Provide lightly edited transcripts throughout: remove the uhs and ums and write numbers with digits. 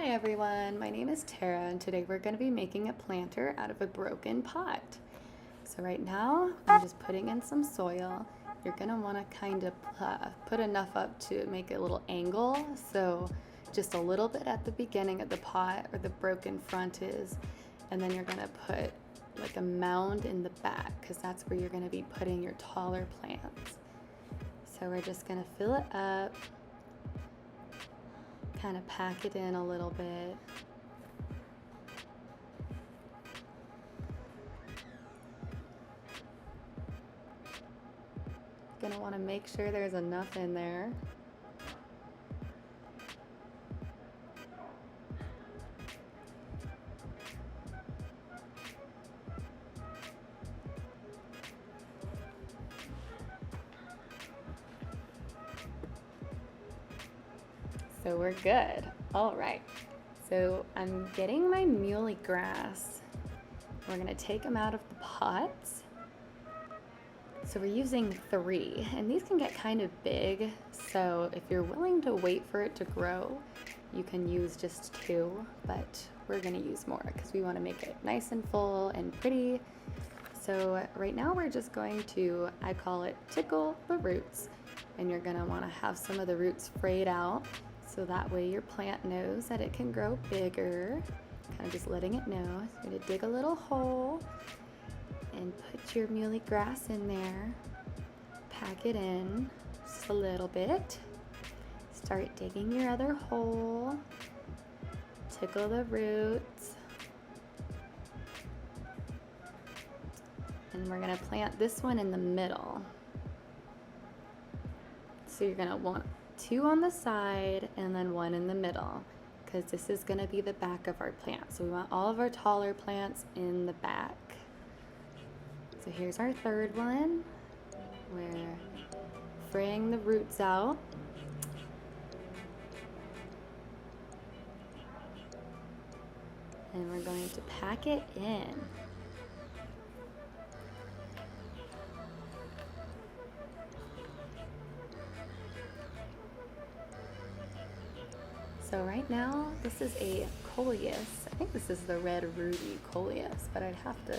Hi everyone, my name is Tara and today we're going to be making a planter out of a broken pot. So right now I'm just putting in some soil. You're going to want to kind of put enough up to make a little angle, so just a little bit at the beginning of the pot where the broken front is, and then you're going to put like a mound in the back because that's where you're going to be putting your taller plants. So we're just going to fill it up, kind of pack it in a little bit. Gonna want to make sure there's enough in there. So we're good. All right. So I'm getting my muhly grass. We're gonna take them out of the pots. So we're using 3, and these can get kind of big. So if you're willing to wait for it to grow, you can use just 2, but we're gonna use more because we wanna make it nice and full and pretty. So right now we're just going to, I call it tickle the roots. And you're gonna wanna have some of the roots frayed out, so that way your plant knows that it can grow bigger. Kind of just letting it know. So you're gonna dig a little hole and put your muhly grass in there. Pack it in just a little bit. Start digging your other hole. Tickle the roots. And we're gonna plant this one in the middle. So you're gonna want 2 on the side and then 1 in the middle, because this is gonna be the back of our plant. So we want all of our taller plants in the back. So here's our 3rd one. We're fraying the roots out. And we're going to pack it in. So right now, this is a coleus. I think this is the red ruby coleus, but I'd have to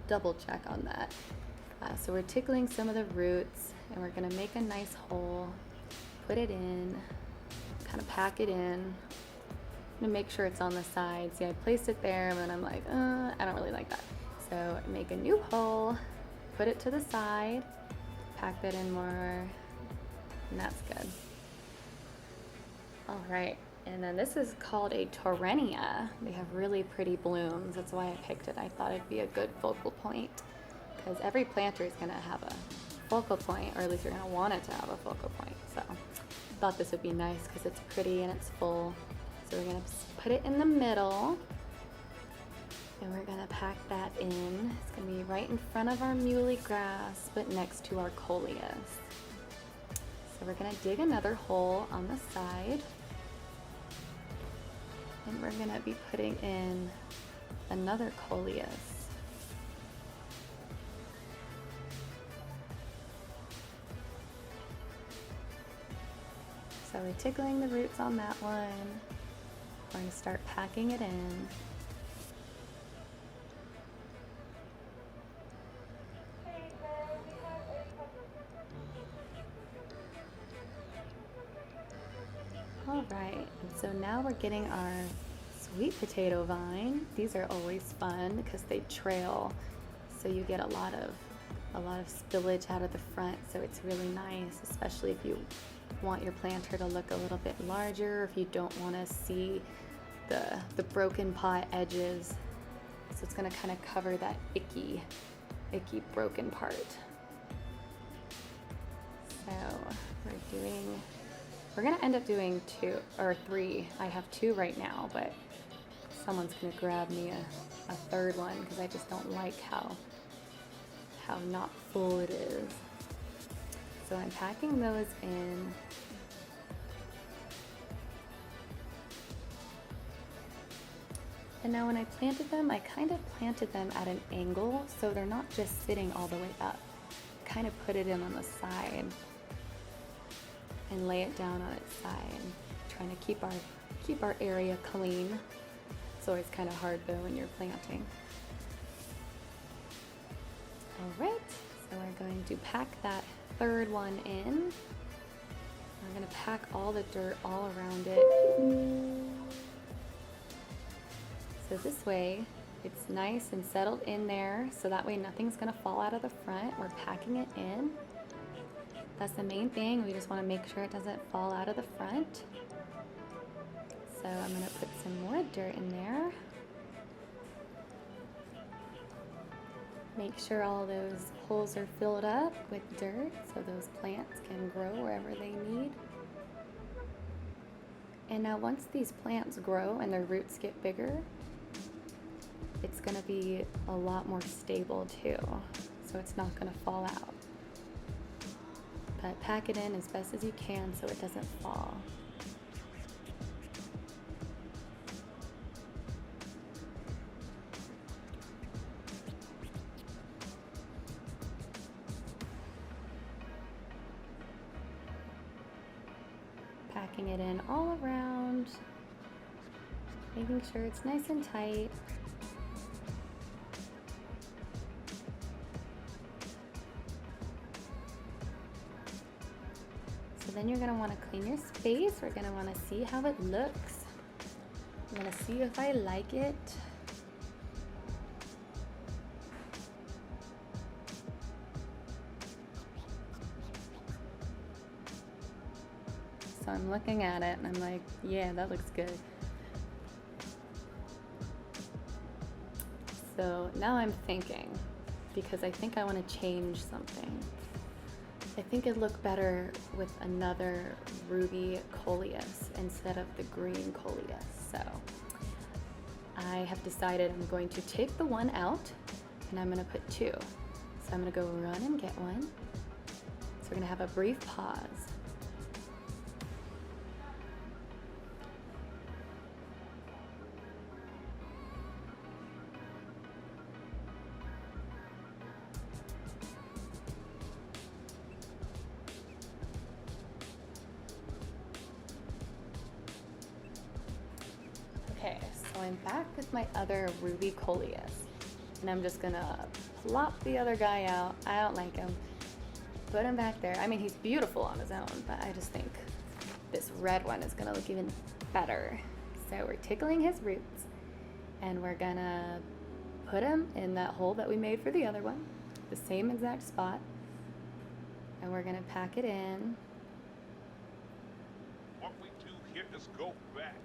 double check on that. So we're tickling some of the roots, and we're gonna make a nice hole, put it in, kind of pack it in. I'm gonna make sure it's on the side. See, I placed it there, and then I'm like, I don't really like that. So make a new hole, put it to the side, pack that in more, and that's good. All right. And then this is called a Torrenia. They have really pretty blooms. That's why I picked it. I thought it'd be a good focal point, because every planter is gonna have a focal point, or at least you're gonna want it to have a focal point. So I thought this would be nice because it's pretty and it's full. So we're gonna put it in the middle, and we're gonna pack that in. It's gonna be right in front of our muhly grass, but next to our coleus. So we're gonna dig another hole on the side. And we're gonna be putting in another coleus. So we're tickling the roots on that one. We're gonna start packing it in. All right, and so now we're getting our sweet potato vine. These are always fun because they trail, so you get a lot of spillage out of the front, so it's really nice, especially if you want your planter to look a little bit larger, if you don't want to see the broken pot edges. So it's going to kind of cover that icky broken part. So we're gonna end up doing 2 or 3. I have 2 right now, but someone's gonna grab me a 3rd one because I just don't like how not full it is. So I'm packing those in. And now when I planted them, I kind of planted them at an angle, so they're not just sitting all the way up. Kind of put it in on the side and lay it down on its side, trying to keep our keep our area clean. It's always kind of hard though when you're planting. All right, so we're going to pack that third one in. We're going to pack all the dirt all around it. So this way, it's nice and settled in there, so that way nothing's going to fall out of the front. We're packing it in. That's the main thing. We just want to make sure it doesn't fall out of the front. So I'm going to put some more dirt in there. Make sure all those holes are filled up with dirt so those plants can grow wherever they need. And now once these plants grow and their roots get bigger, it's going to be a lot more stable too, so it's not going to fall out. But pack it in as best as you can so it doesn't fall. Packing it in all around, making sure it's nice and tight. So then you're going to want to clean your space. We're going to want to see how it looks. I'm going to see if I like it. So I'm looking at it and I'm like, yeah, that looks good. So now I'm thinking, because I think I want to change something. I think it'd look better with another ruby coleus instead of the green coleus. So I have decided I'm going to take the one out and I'm going to put two. So I'm going to go run and get one. So we're going to have a brief pause. Okay, so I'm back with my other ruby coleus, and I'm just gonna plop the other guy out. I don't like him. Put him back there. I mean, he's beautiful on his own, but I just think this red one is gonna look even better. So we're tickling his roots, and we're gonna put him in that hole that we made for the other one, the same exact spot, and we're gonna pack it in. What we do here is go back.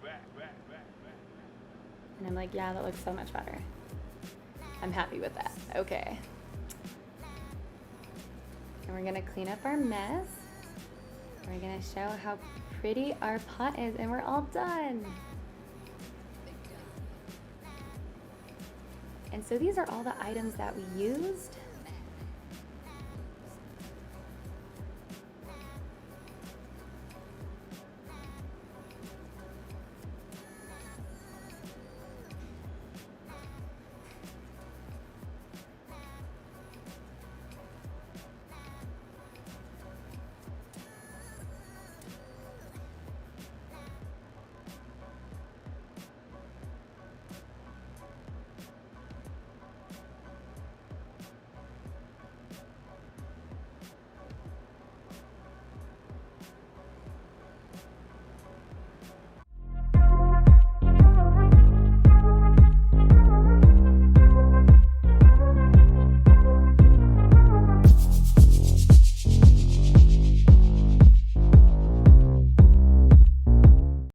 And I'm like, yeah, that looks so much better. I'm happy with that. Okay. And we're gonna clean up our mess. We're gonna show how pretty our pot is, and we're all done. And so these are all the items that we used.